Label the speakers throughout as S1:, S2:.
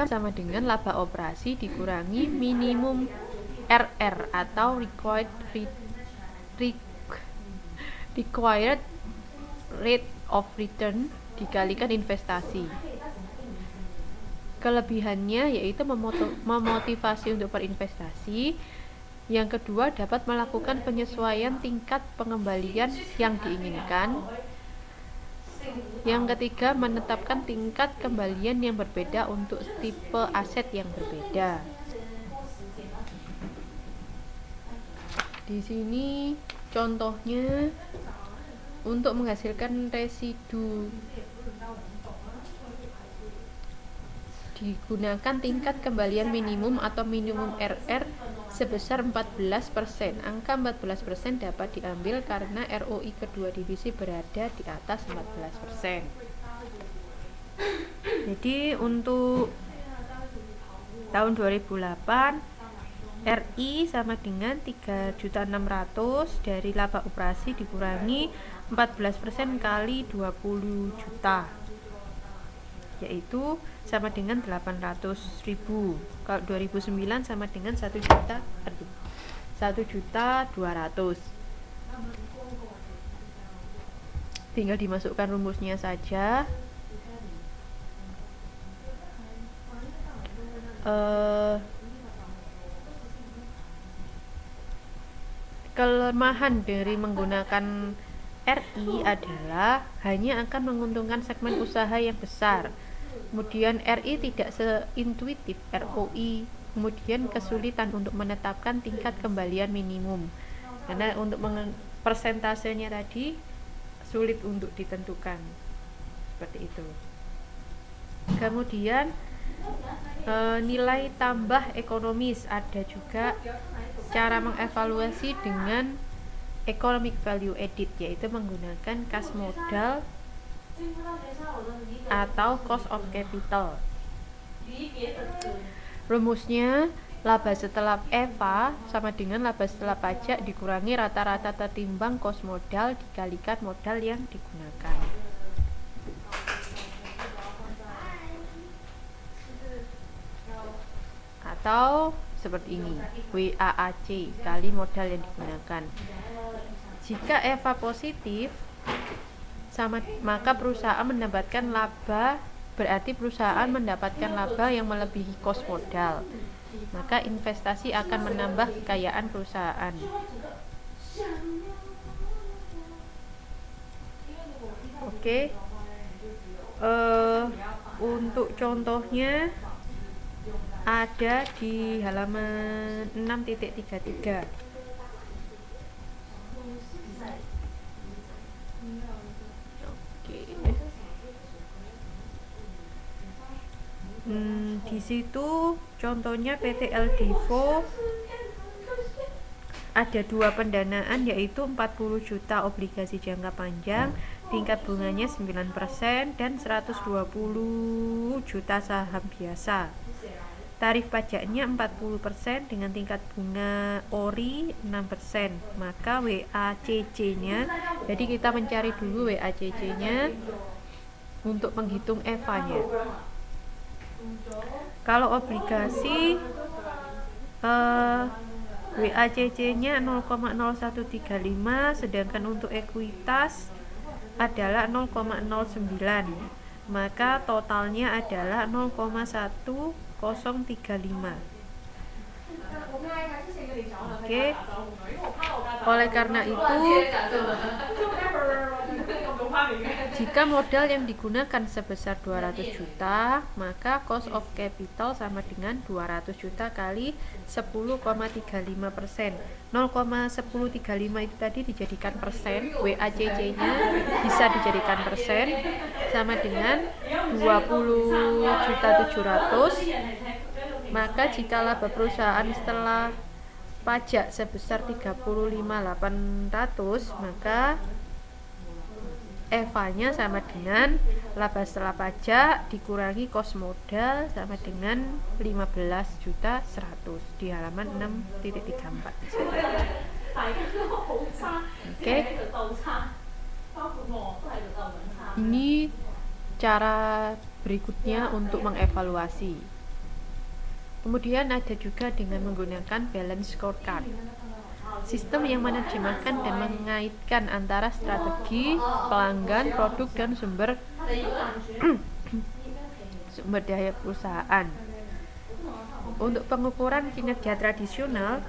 S1: maka sama dengan laba operasi dikurangi minimum RR atau required rate of return dikalikan investasi. Kelebihannya yaitu memotivasi untuk berinvestasi. Yang kedua, dapat melakukan penyesuaian tingkat pengembalian yang diinginkan. Yang ketiga, menetapkan tingkat kembalian yang berbeda untuk tipe aset yang berbeda. Di sini contohnya untuk menghasilkan residu digunakan tingkat kembalian minimum atau minimum RR sebesar 14%. Angka 14% dapat diambil karena ROI kedua divisi berada di atas 14%. Jadi untuk tahun 2008 RI sama dengan 3.600.000 dari laba operasi dikurangi 14% kali 20 juta, yaitu sama dengan 800.000. Kalau 2009 sama dengan 1.200.000. Tinggal dimasukkan rumusnya saja. Kelemahan dari menggunakan RI adalah hanya akan menguntungkan segmen usaha yang besar. Kemudian RI tidak seintuitif ROI. Kemudian kesulitan untuk menetapkan tingkat kembalian minimum. Karena untuk persentasenya tadi sulit untuk ditentukan. Seperti itu. Kemudian nilai tambah ekonomis, ada juga cara mengevaluasi dengan economic value added, yaitu menggunakan kas modal atau cost of capital. Rumusnya laba setelah EVA sama dengan laba setelah pajak dikurangi rata-rata tertimbang kos modal dikalikan modal yang digunakan. Atau seperti ini, WAAC kali modal yang digunakan. Jika EVA positif, maka perusahaan mendapatkan laba, berarti perusahaan mendapatkan laba yang melebihi kos modal. Maka investasi akan menambah kekayaan perusahaan. Oke. Untuk contohnya ada di halaman 6.33. Di situ contohnya PT Eldivo ada dua pendanaan, yaitu 40 juta obligasi jangka panjang, tingkat bunganya 9%, dan 120 juta saham biasa. Tarif pajaknya 40% dengan tingkat bunga ORI 6%. Maka WACC-nya, jadi kita mencari dulu WACC-nya untuk menghitung EVA-nya. Kalau obligasi WACC-nya 0,0135, sedangkan untuk ekuitas adalah 0,09. Maka totalnya adalah 0,1035. Oke. Oleh karena itu, jika modal yang digunakan sebesar 200 juta, maka cost of capital sama dengan 200 juta kali 10,35%. 0,1035 itu tadi dijadikan persen, WACC-nya bisa dijadikan persen, sama dengan 20.700. Maka jika laba perusahaan setelah pajak sebesar 35.800, maka EVA-nya sama dengan laba setelah pajak dikurangi kos modal sama dengan 15.100 di halaman 6.34. Oke. Ini cara berikutnya untuk mengevaluasi. Kemudian ada juga dengan menggunakan balance scorecard, sistem yang menerjemahkan dan mengaitkan antara strategi, pelanggan, produk, dan sumber daya perusahaan. Untuk pengukuran kinerja tradisional,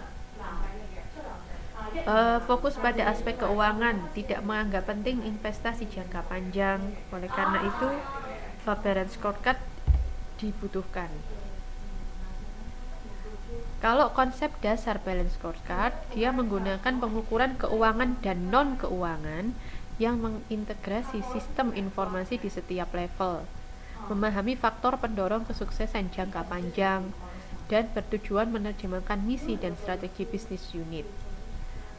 S1: fokus pada aspek keuangan, tidak menganggap penting investasi jangka panjang. Oleh karena itu, balance scorecard dibutuhkan. Kalau konsep dasar balance scorecard, dia menggunakan pengukuran keuangan dan non-keuangan yang mengintegrasi sistem informasi di setiap level, memahami faktor pendorong kesuksesan jangka panjang, dan bertujuan menerjemahkan misi dan strategi bisnis unit.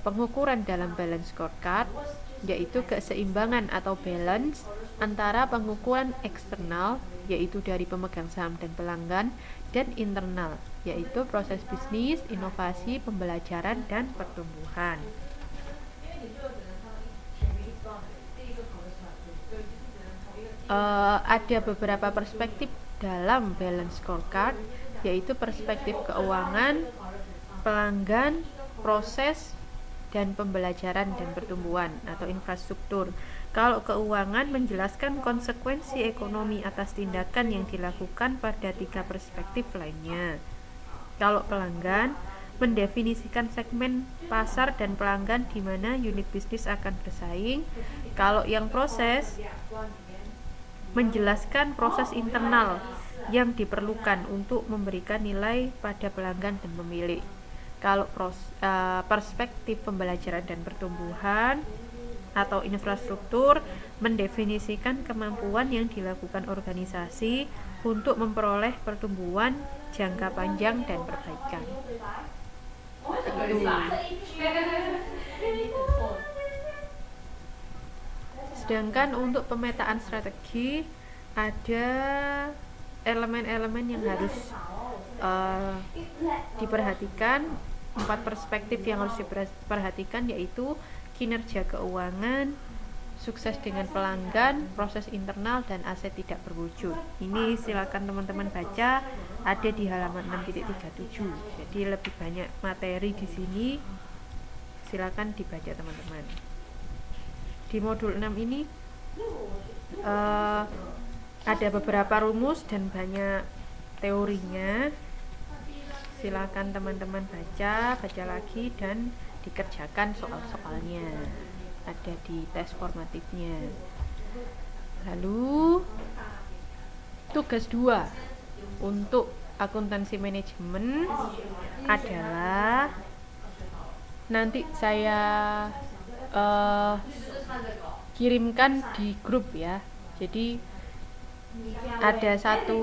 S1: Pengukuran dalam balance scorecard yaitu keseimbangan atau balance antara pengukuran eksternal, yaitu dari pemegang saham dan pelanggan, dan internal, yaitu proses bisnis, inovasi, pembelajaran, dan pertumbuhan. Ada beberapa perspektif dalam balance scorecard, yaitu perspektif keuangan, pelanggan, proses, dan pembelajaran dan pertumbuhan atau infrastruktur. Kalau keuangan menjelaskan konsekuensi ekonomi atas tindakan yang dilakukan pada 3 perspektif lainnya. Kalau pelanggan mendefinisikan segmen pasar dan pelanggan di mana unit bisnis akan bersaing. Kalau yang proses menjelaskan proses internal yang diperlukan untuk memberikan nilai pada pelanggan dan pemilik. Kalau perspektif pembelajaran dan pertumbuhan atau infrastruktur mendefinisikan kemampuan yang dilakukan organisasi untuk memperoleh pertumbuhan jangka panjang dan perbaikan. Sedangkan untuk pemetaan strategi ada elemen-elemen yang harus diperhatikan, 4 perspektif yang harus diperhatikan, yaitu kinerja keuangan, sukses dengan pelanggan, proses internal, dan aset tidak berwujud. Ini silakan teman-teman baca, ada di halaman 6.37. Jadi lebih banyak materi di sini, silakan dibaca teman-teman. Di modul 6 ini ada beberapa rumus dan banyak teorinya. Silakan teman-teman baca lagi dan dikerjakan soal-soalnya, ada di tes formatifnya. Lalu tugas 2 untuk akuntansi manajemen adalah nanti saya kirimkan di grup ya. Jadi ada satu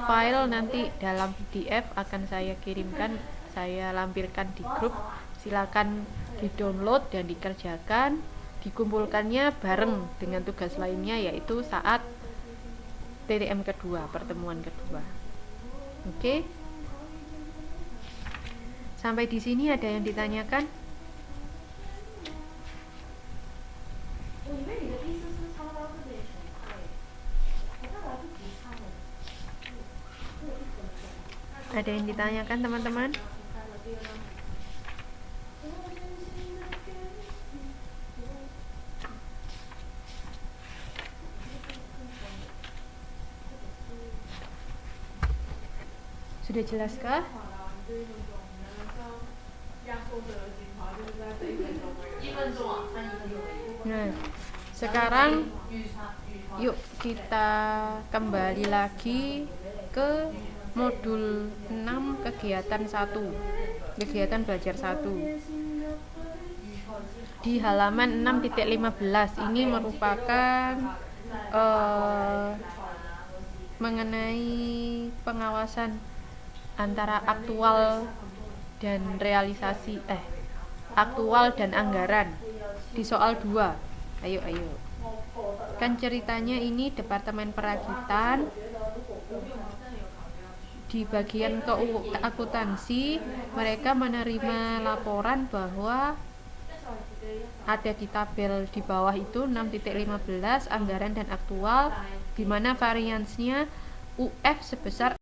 S1: file nanti dalam PDF akan saya kirimkan, saya lampirkan di grup. Silakan di-download dan dikerjakan. Dikumpulkannya bareng dengan tugas lainnya, yaitu saat TTM kedua, pertemuan kedua. Oke. Sampai di sini ada yang ditanyakan? Ada yang ditanyakan teman-teman? Sudah jelaskah? Nah, sekarang yuk kita kembali lagi ke modul 6 kegiatan 1, kegiatan belajar 1 di halaman 6.15. Ini merupakan mengenai pengawasan antara aktual dan realisasi aktual dan anggaran di soal 2. Ayo kan ceritanya ini departemen perakitan di bagian akuntansi, mereka menerima laporan bahwa ada di tabel di bawah itu 6.15 anggaran dan aktual, di mana variansnya UF sebesar